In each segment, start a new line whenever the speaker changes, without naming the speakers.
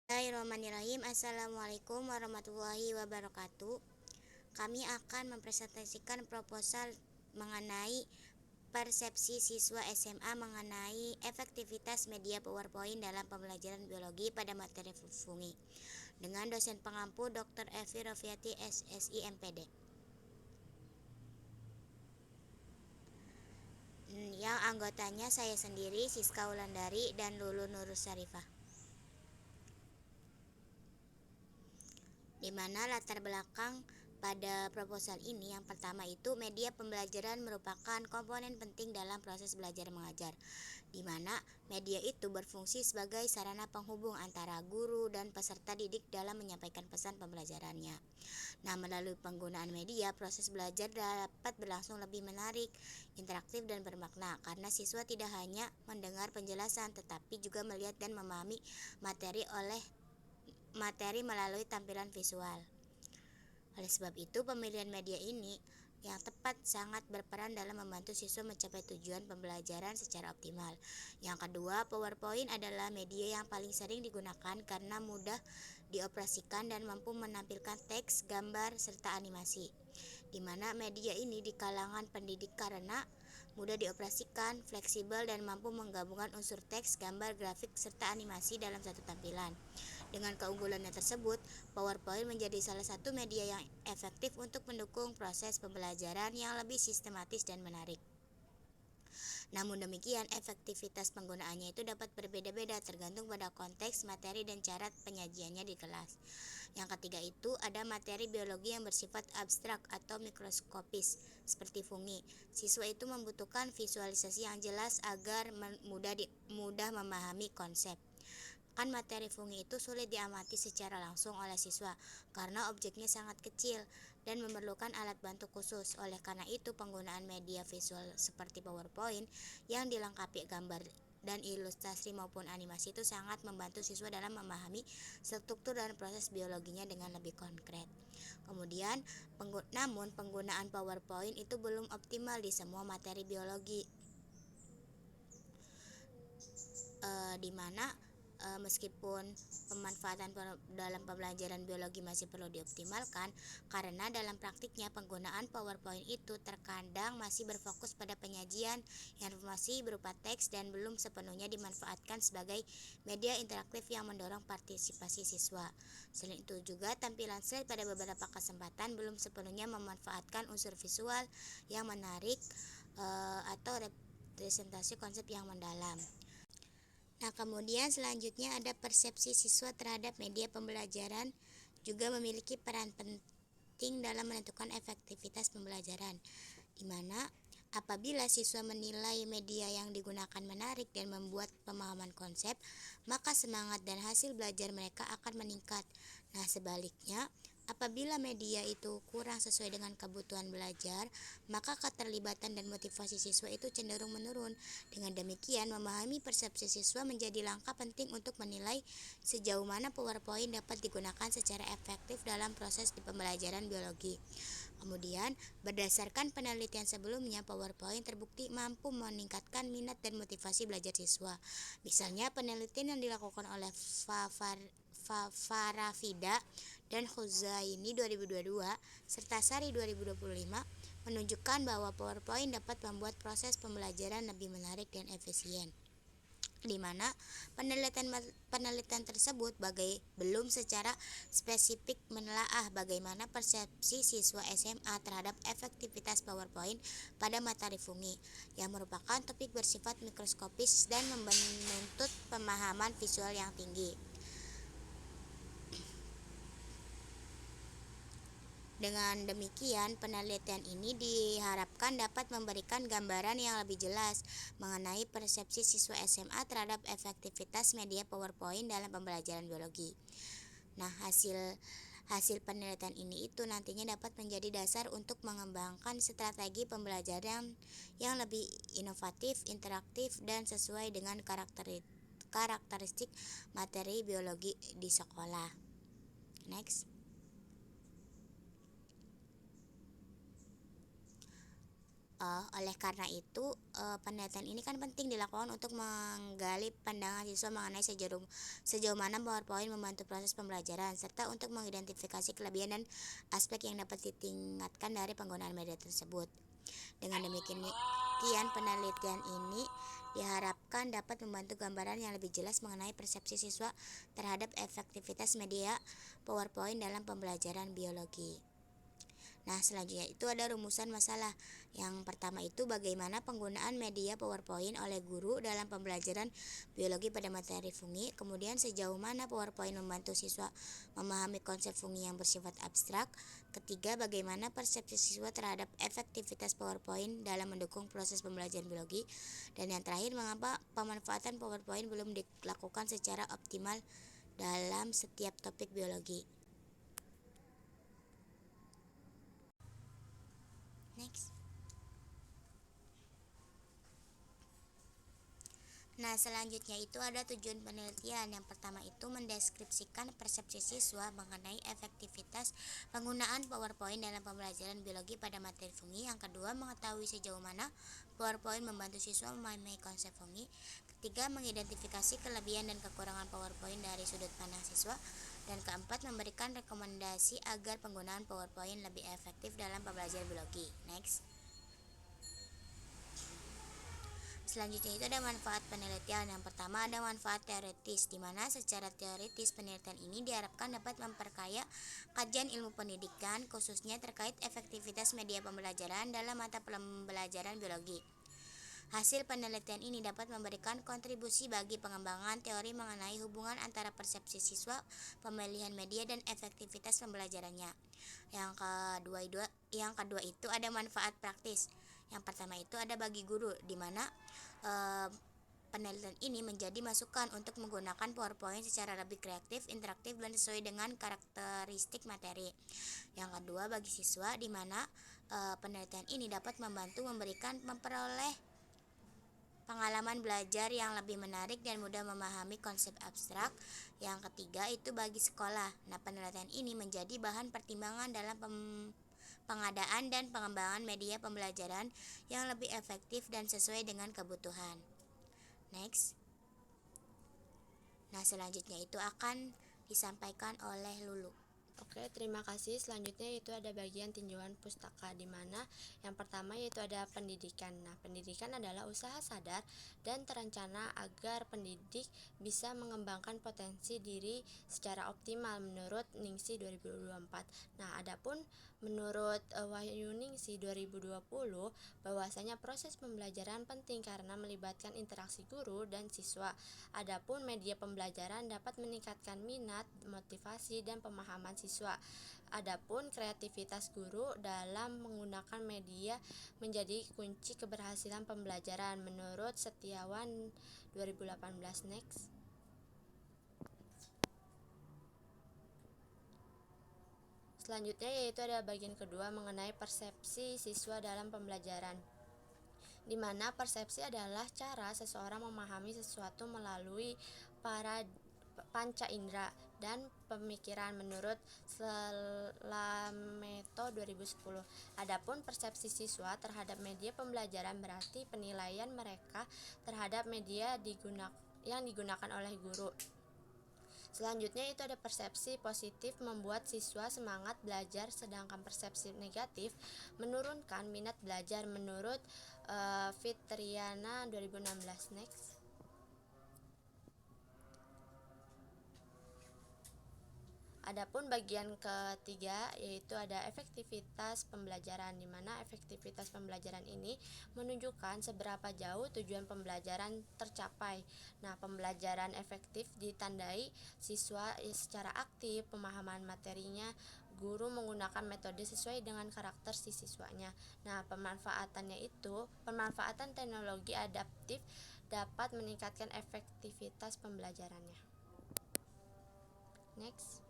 Bismillahirrahmanirrahim. Assalamualaikum warahmatullahi wabarakatuh. Kami akan mempresentasikan proposal mengenai persepsi siswa SMA mengenai efektivitas media PowerPoint dalam pembelajaran biologi pada materi fungi dengan dosen pengampu Dr. Evi Rofiati SSI MPD. Yang anggotanya saya sendiri, Siska Wulandari dan Lulu Nurus Syarifah. Di mana latar belakang pada proposal ini, yang pertama itu media pembelajaran merupakan komponen penting dalam proses belajar mengajar, di mana media itu berfungsi sebagai sarana penghubung antara guru dan peserta didik dalam menyampaikan pesan pembelajarannya. Nah, melalui penggunaan media, proses belajar dapat berlangsung lebih menarik, interaktif dan bermakna karena siswa tidak hanya mendengar penjelasan tetapi juga melihat dan memahami materi melalui tampilan visual. Oleh sebab itu, pemilihan media ini yang tepat sangat berperan dalam membantu siswa mencapai tujuan pembelajaran secara optimal. Yang kedua, PowerPoint adalah media yang paling sering digunakan karena mudah dioperasikan dan mampu menampilkan teks, gambar, serta animasi. Di mana media ini di kalangan pendidik karena mudah dioperasikan, fleksibel, dan mampu menggabungkan unsur teks, gambar, grafik, serta animasi dalam satu tampilan. Dengan keunggulannya tersebut, PowerPoint menjadi salah satu media yang efektif untuk mendukung proses pembelajaran yang lebih sistematis dan menarik. Namun demikian, efektivitas penggunaannya itu dapat berbeda-beda tergantung pada konteks, materi, dan cara penyajiannya di kelas. Yang ketiga itu ada materi biologi yang bersifat abstrak atau mikroskopis seperti fungi. Siswa itu membutuhkan visualisasi yang jelas agar mudah memahami konsep. Kan materi fungi itu sulit diamati secara langsung oleh siswa karena objeknya sangat kecil dan memerlukan alat bantu khusus. Oleh karena itu, penggunaan media visual seperti PowerPoint yang dilengkapi gambar dan ilustrasi maupun animasi itu sangat membantu siswa dalam memahami struktur dan proses biologinya dengan lebih konkret. Kemudian, namun penggunaan PowerPoint itu belum optimal di semua materi biologi, di mana meskipun pemanfaatan dalam pembelajaran biologi masih perlu dioptimalkan, karena dalam praktiknya penggunaan PowerPoint itu terkadang masih berfokus pada penyajian informasi berupa teks dan belum sepenuhnya dimanfaatkan sebagai media interaktif yang mendorong partisipasi siswa. Selain itu juga tampilan slide pada beberapa kesempatan belum sepenuhnya memanfaatkan unsur visual yang menarik atau representasi konsep yang mendalam. Nah, kemudian selanjutnya ada persepsi siswa terhadap media pembelajaran juga memiliki peran penting dalam menentukan efektivitas pembelajaran, di mana apabila siswa menilai media yang digunakan menarik dan membuat pemahaman konsep, maka semangat dan hasil belajar mereka akan meningkat. Nah, sebaliknya, apabila media itu kurang sesuai dengan kebutuhan belajar, maka keterlibatan dan motivasi siswa itu cenderung menurun. Dengan demikian, memahami persepsi siswa menjadi langkah penting untuk menilai sejauh mana PowerPoint dapat digunakan secara efektif dalam proses di pembelajaran biologi. Kemudian, berdasarkan penelitian sebelumnya, PowerPoint terbukti mampu meningkatkan minat dan motivasi belajar siswa. Misalnya, penelitian yang dilakukan oleh Farafida dan Khuzaini 2022 serta Sari 2025 menunjukkan bahwa PowerPoint dapat membuat proses pembelajaran lebih menarik dan efisien, di mana penelitian tersebut belum secara spesifik menelaah bagaimana persepsi siswa SMA terhadap efektivitas PowerPoint pada materi fungi yang merupakan topik bersifat mikroskopis dan menuntut pemahaman visual yang tinggi. Dengan demikian, penelitian ini diharapkan dapat memberikan gambaran yang lebih jelas mengenai persepsi siswa SMA terhadap efektivitas media PowerPoint dalam pembelajaran biologi. Nah, hasil penelitian ini itu nantinya dapat menjadi dasar untuk mengembangkan strategi pembelajaran yang lebih inovatif, interaktif, dan sesuai dengan karakteristik materi biologi di sekolah. Next. Oleh karena itu, penelitian ini kan penting dilakukan untuk menggali pandangan siswa mengenai sejauh mana PowerPoint membantu proses pembelajaran, serta untuk mengidentifikasi kelebihan dan aspek yang dapat ditingkatkan dari penggunaan media tersebut. Dengan demikian, penelitian ini diharapkan dapat membantu gambaran yang lebih jelas mengenai persepsi siswa terhadap efektivitas media PowerPoint dalam pembelajaran biologi. Nah, selanjutnya itu ada rumusan masalah. Yang pertama itu bagaimana penggunaan media PowerPoint oleh guru dalam pembelajaran biologi pada materi fungi. Kemudian sejauh mana PowerPoint membantu siswa memahami konsep fungi yang bersifat abstrak. Ketiga, bagaimana persepsi siswa terhadap efektivitas PowerPoint dalam mendukung proses pembelajaran biologi. Dan yang terakhir, mengapa pemanfaatan PowerPoint belum dilakukan secara optimal dalam setiap topik biologi. Next. Nah, selanjutnya itu ada tujuan penelitian. Yang pertama itu mendeskripsikan persepsi siswa mengenai efektivitas penggunaan PowerPoint dalam pembelajaran biologi pada materi fungi. Yang kedua, mengetahui sejauh mana PowerPoint membantu siswa memahami konsep fungi. Ketiga, mengidentifikasi kelebihan dan kekurangan PowerPoint dari sudut pandang siswa. Dan keempat, memberikan rekomendasi agar penggunaan PowerPoint lebih efektif dalam pembelajaran biologi. Next. Selanjutnya itu ada manfaat penelitian. Yang pertama ada manfaat teoritis, di mana secara teoritis penelitian ini diharapkan dapat memperkaya kajian ilmu pendidikan, khususnya terkait efektivitas media pembelajaran dalam mata pembelajaran biologi. Hasil penelitian ini dapat memberikan kontribusi bagi pengembangan teori mengenai hubungan antara persepsi siswa, pemilihan media, dan efektivitas pembelajarannya. Yang kedua itu ada manfaat praktis. Yang pertama itu ada bagi guru, di mana penelitian ini menjadi masukan untuk menggunakan PowerPoint secara lebih kreatif, interaktif, dan sesuai dengan karakteristik materi. Yang kedua bagi siswa, di mana penelitian ini dapat memperoleh pengalaman belajar yang lebih menarik dan mudah memahami konsep abstrak. Yang ketiga itu bagi sekolah. Nah, penelitian ini menjadi bahan pertimbangan dalam pengadaan dan pengembangan media pembelajaran yang lebih efektif dan sesuai dengan kebutuhan. Next. Nah, selanjutnya itu akan disampaikan oleh Lulu.
Oke, terima kasih. Selanjutnya itu ada bagian tinjauan pustaka, di mana yang pertama yaitu ada pendidikan. Nah, pendidikan adalah usaha sadar dan terencana agar pendidik bisa mengembangkan potensi diri secara optimal menurut Ningsih 2024. Nah, adapun menurut Wahyu Ningsih 2020, bahwasanya proses pembelajaran penting karena melibatkan interaksi guru dan siswa. Adapun media pembelajaran dapat meningkatkan minat, motivasi, dan pemahaman siswa. Adapun kreativitas guru dalam menggunakan media menjadi kunci keberhasilan pembelajaran menurut Setiawan 2018. Next. Selanjutnya yaitu ada bagian kedua mengenai persepsi siswa dalam pembelajaran, di mana persepsi adalah cara seseorang memahami sesuatu melalui para panca indera dan pemikiran menurut Slameto 2010. Adapun persepsi siswa terhadap media pembelajaran berarti penilaian mereka terhadap media yang digunakan oleh guru. Selanjutnya itu ada persepsi positif membuat siswa semangat belajar, sedangkan persepsi negatif menurunkan minat belajar menurut Fitriana 2016. Next. Adapun bagian ketiga yaitu ada efektivitas pembelajaran, di mana efektivitas pembelajaran ini menunjukkan seberapa jauh tujuan pembelajaran tercapai. Nah, pembelajaran efektif ditandai siswa secara aktif, pemahaman materinya, guru menggunakan metode sesuai dengan karakter si siswanya. Nah, pemanfaatan teknologi adaptif dapat meningkatkan efektivitas pembelajarannya. Next.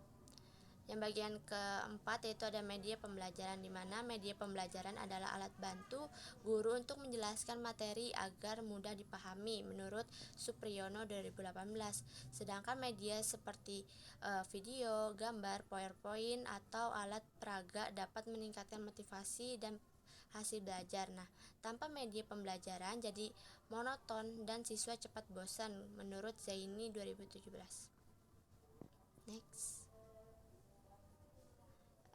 Yang bagian keempat yaitu ada media pembelajaran, di mana media pembelajaran adalah alat bantu guru untuk menjelaskan materi agar mudah dipahami menurut Supriyono 2018. Sedangkan media seperti video, gambar, PowerPoint, atau alat peraga dapat meningkatkan motivasi dan hasil belajar. Nah, tanpa media pembelajaran jadi monoton dan siswa cepat bosan menurut Zaini 2017. Next.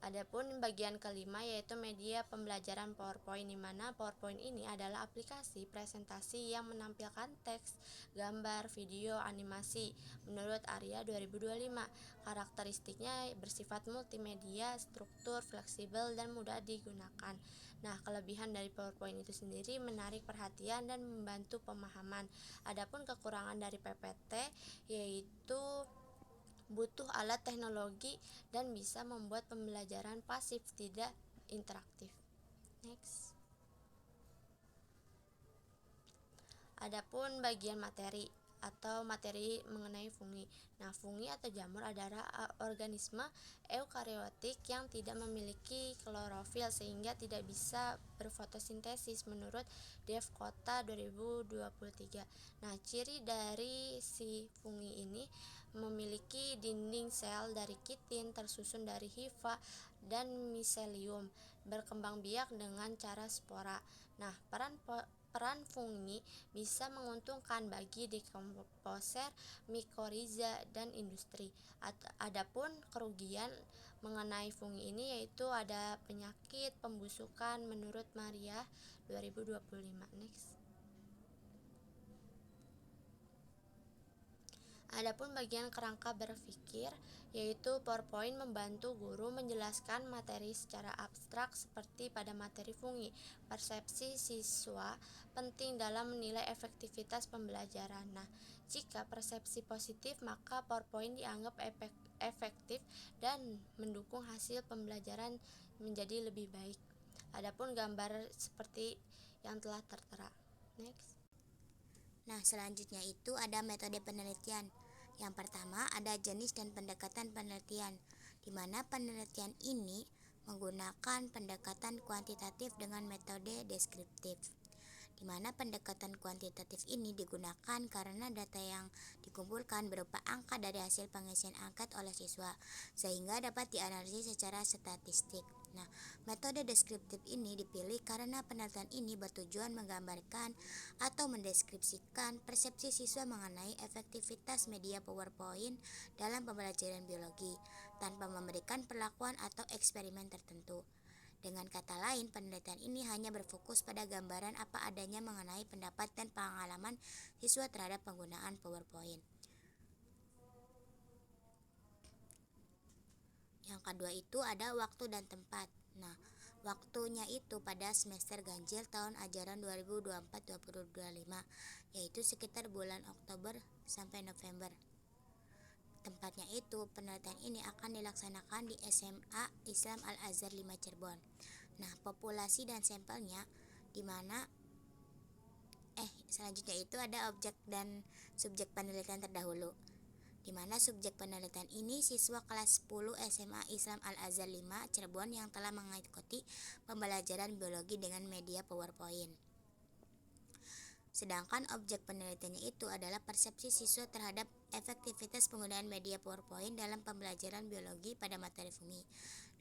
Adapun bagian kelima yaitu media pembelajaran PowerPoint, di mana PowerPoint ini adalah aplikasi presentasi yang menampilkan teks, gambar, video, animasi. Menurut Arya 2025, karakteristiknya bersifat multimedia, struktur, fleksibel, dan mudah digunakan. Nah, kelebihan dari PowerPoint itu sendiri menarik perhatian dan membantu pemahaman. Adapun kekurangan dari PPT yaitu butuh alat teknologi dan bisa membuat pembelajaran pasif tidak interaktif. Next. Adapun bagian materi atau materi mengenai fungi. Nah, fungi atau jamur adalah organisme eukariotik yang tidak memiliki klorofil sehingga tidak bisa berfotosintesis menurut Devkota 2023. Nah, ciri dari si fungi ini memiliki dinding sel dari kitin tersusun dari hifa dan miselium, berkembang biak dengan cara spora. Nah, peran fungi bisa menguntungkan bagi dekomposer, mikoriza, dan industri. Adapun kerugian mengenai fungi ini yaitu ada penyakit pembusukan menurut Maria 2025. Next. Adapun bagian kerangka berpikir, yaitu PowerPoint membantu guru menjelaskan materi secara abstrak seperti pada materi fungi. Persepsi siswa penting dalam menilai efektivitas pembelajaran. Nah, jika persepsi positif, maka PowerPoint dianggap efektif dan mendukung hasil pembelajaran menjadi lebih baik. Adapun gambar seperti yang telah tertera. Next.
Nah, selanjutnya itu ada metode penelitian. Yang pertama ada jenis dan pendekatan penelitian, di mana penelitian ini menggunakan pendekatan kuantitatif dengan metode deskriptif. Di mana pendekatan kuantitatif ini digunakan karena data yang dikumpulkan berupa angka dari hasil pengisian angket oleh siswa, sehingga dapat dianalisis secara statistik. Nah, metode deskriptif ini dipilih karena penelitian ini bertujuan menggambarkan atau mendeskripsikan persepsi siswa mengenai efektivitas media PowerPoint dalam pembelajaran biologi, tanpa memberikan perlakuan atau eksperimen tertentu. Dengan kata lain, penelitian ini hanya berfokus pada gambaran apa adanya mengenai pendapat dan pengalaman siswa terhadap penggunaan PowerPoint. Yang kedua itu ada waktu dan tempat. Nah, waktunya itu pada semester ganjil tahun ajaran 2024-2025, yaitu sekitar bulan Oktober sampai November. Tempatnya itu penelitian ini akan dilaksanakan di SMA Islam Al-Azhar 5 Cirebon. Nah, populasi dan sampelnya di mana selanjutnya itu ada objek dan subjek penelitian terdahulu, di mana subjek penelitian ini siswa kelas 10 SMA Islam Al-Azhar 5 Cirebon yang telah mengikuti pembelajaran biologi dengan media PowerPoint. Sedangkan objek penelitiannya itu adalah persepsi siswa terhadap efektivitas penggunaan media PowerPoint dalam pembelajaran biologi pada materi fungi.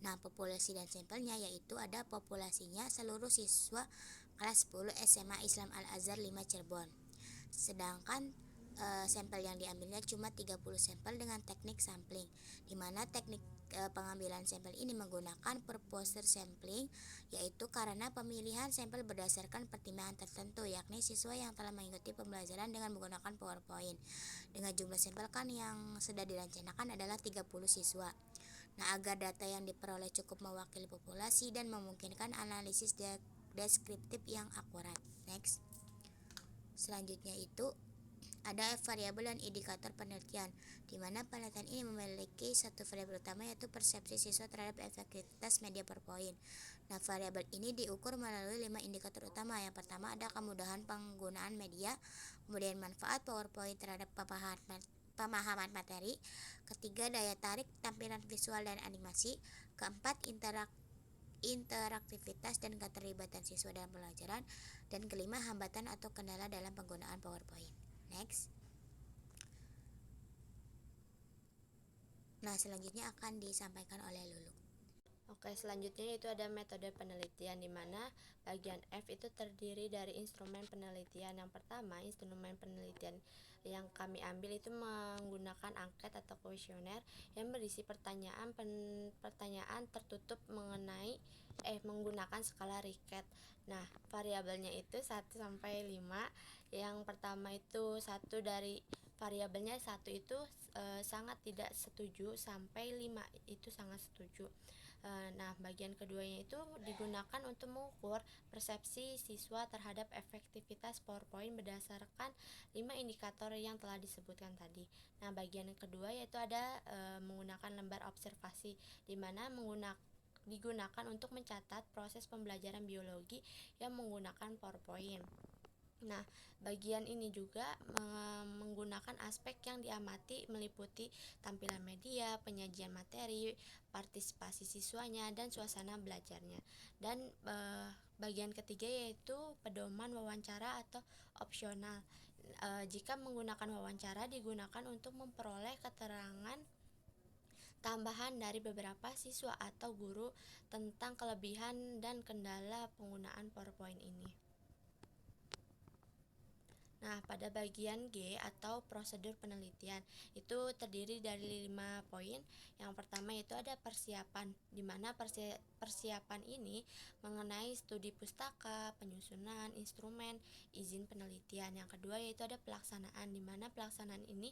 Nah, populasi dan sampelnya yaitu ada populasinya seluruh siswa kelas 10 SMA Islam Al-Azhar 5 Cirebon. Sedangkan sampel yang diambilnya cuma 30 sampel dengan teknik sampling, di mana teknik pengambilan sampel ini menggunakan purpose sampling, yaitu karena pemilihan sampel berdasarkan pertimbangan tertentu, yakni siswa yang telah mengikuti pembelajaran dengan menggunakan PowerPoint. Dengan jumlah sampel yang sudah direncanakan adalah 30 siswa. Nah, agar data yang diperoleh cukup mewakili populasi dan memungkinkan analisis deskriptif yang akurat. Next. Selanjutnya itu ada variabel dan indikator penelitian, di mana penelitian ini memiliki satu variabel utama yaitu persepsi siswa terhadap efektivitas media PowerPoint. Nah, variabel ini diukur melalui 5 indikator utama. Yang pertama ada kemudahan penggunaan media, kemudian manfaat PowerPoint terhadap pemahaman materi, ketiga daya tarik tampilan visual dan animasi, keempat interaktivitas dan keterlibatan siswa dalam pembelajaran, dan kelima hambatan atau kendala dalam penggunaan PowerPoint. Next. Nah, selanjutnya akan disampaikan oleh Lulu.
Oke, selanjutnya itu ada metode penelitian di mana bagian F itu terdiri dari instrumen penelitian. Yang pertama, instrumen penelitian yang kami ambil itu menggunakan angket atau kuesioner yang berisi pertanyaan tertutup menggunakan skala Riket. Nah, variabelnya itu 1 sampai 5. Yang pertama itu variabelnya 1 itu sangat tidak setuju, sampai 5 itu sangat setuju. Nah, bagian keduanya itu digunakan untuk mengukur persepsi siswa terhadap efektivitas PowerPoint berdasarkan 5 indikator yang telah disebutkan tadi. Nah, bagian kedua yaitu ada menggunakan lembar observasi, di mana digunakan untuk mencatat proses pembelajaran biologi yang menggunakan PowerPoint. Nah, bagian ini juga menggunakan aspek yang diamati meliputi tampilan media, penyajian materi, partisipasi siswanya, dan suasana belajarnya. Dan bagian ketiga yaitu pedoman wawancara atau opsional. Jika menggunakan wawancara digunakan untuk memperoleh keterangan tambahan dari beberapa siswa atau guru tentang kelebihan dan kendala penggunaan PowerPoint ini. Nah, pada bagian G atau prosedur penelitian itu terdiri dari 5 poin. Yang pertama itu ada persiapan, di mana persiapan ini mengenai studi pustaka, penyusunan instrumen, izin penelitian. Yang kedua yaitu ada pelaksanaan, di mana pelaksanaan ini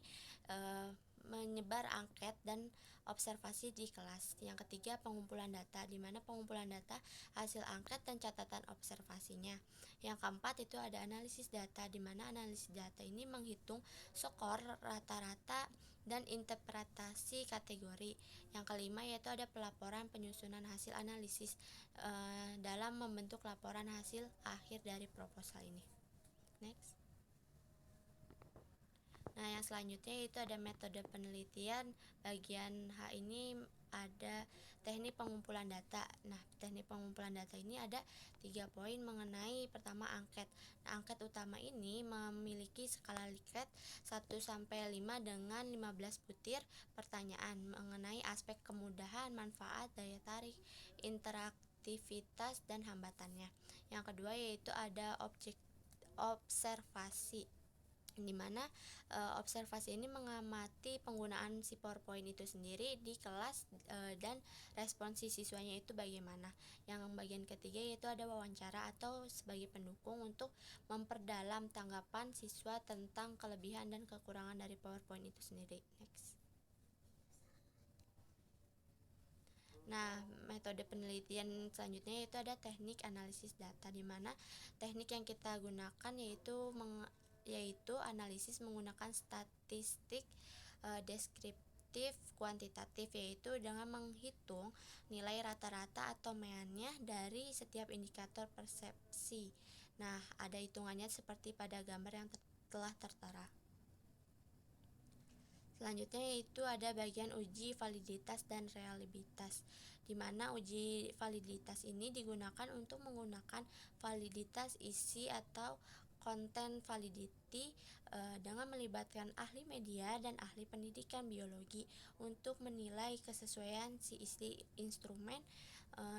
menyebar angket dan observasi di kelas. Yang ketiga pengumpulan data, di mana pengumpulan data hasil angket dan catatan observasinya. Yang keempat itu ada analisis data, di mana analisis data ini menghitung skor rata-rata dan interpretasi kategori. Yang kelima yaitu ada pelaporan penyusunan hasil analisis dalam membentuk laporan hasil akhir dari proposal ini. Next. Nah, yang selanjutnya itu ada metode penelitian. Bagian H ini ada teknik pengumpulan data. Nah, teknik pengumpulan data ini ada 3 poin mengenai pertama angket. Nah, angket utama ini memiliki skala Likert 1-5 dengan 15 butir pertanyaan mengenai aspek kemudahan, manfaat, daya tarik, interaktivitas, dan hambatannya. Yang kedua yaitu ada observasi, di mana observasi ini mengamati penggunaan si PowerPoint itu sendiri di kelas dan respons siswanya itu bagaimana. Yang bagian ketiga yaitu ada wawancara atau sebagai pendukung untuk memperdalam tanggapan siswa tentang kelebihan dan kekurangan dari PowerPoint itu sendiri. Next. Nah, metode penelitian selanjutnya yaitu ada teknik analisis data, di mana teknik yang kita gunakan yaitu analisis menggunakan statistik deskriptif kuantitatif, yaitu dengan menghitung nilai rata-rata atau meannya dari setiap indikator persepsi. Nah, ada hitungannya seperti pada gambar yang telah tertera. Selanjutnya yaitu ada bagian uji validitas dan reliabilitas, di mana uji validitas ini digunakan untuk menggunakan validitas isi atau content validity dengan melibatkan ahli media dan ahli pendidikan biologi untuk menilai kesesuaian si isi instrumen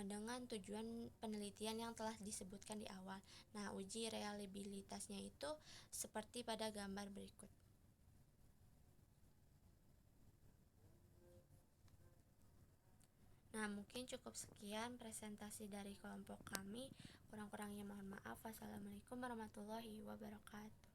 dengan tujuan penelitian yang telah disebutkan di awal. Nah, uji reliabilitasnya itu seperti pada gambar berikut. Nah, mungkin cukup sekian presentasi dari kelompok kami. Kurang-kurangnya mohon maaf. Wassalamualaikum warahmatullahi wabarakatuh.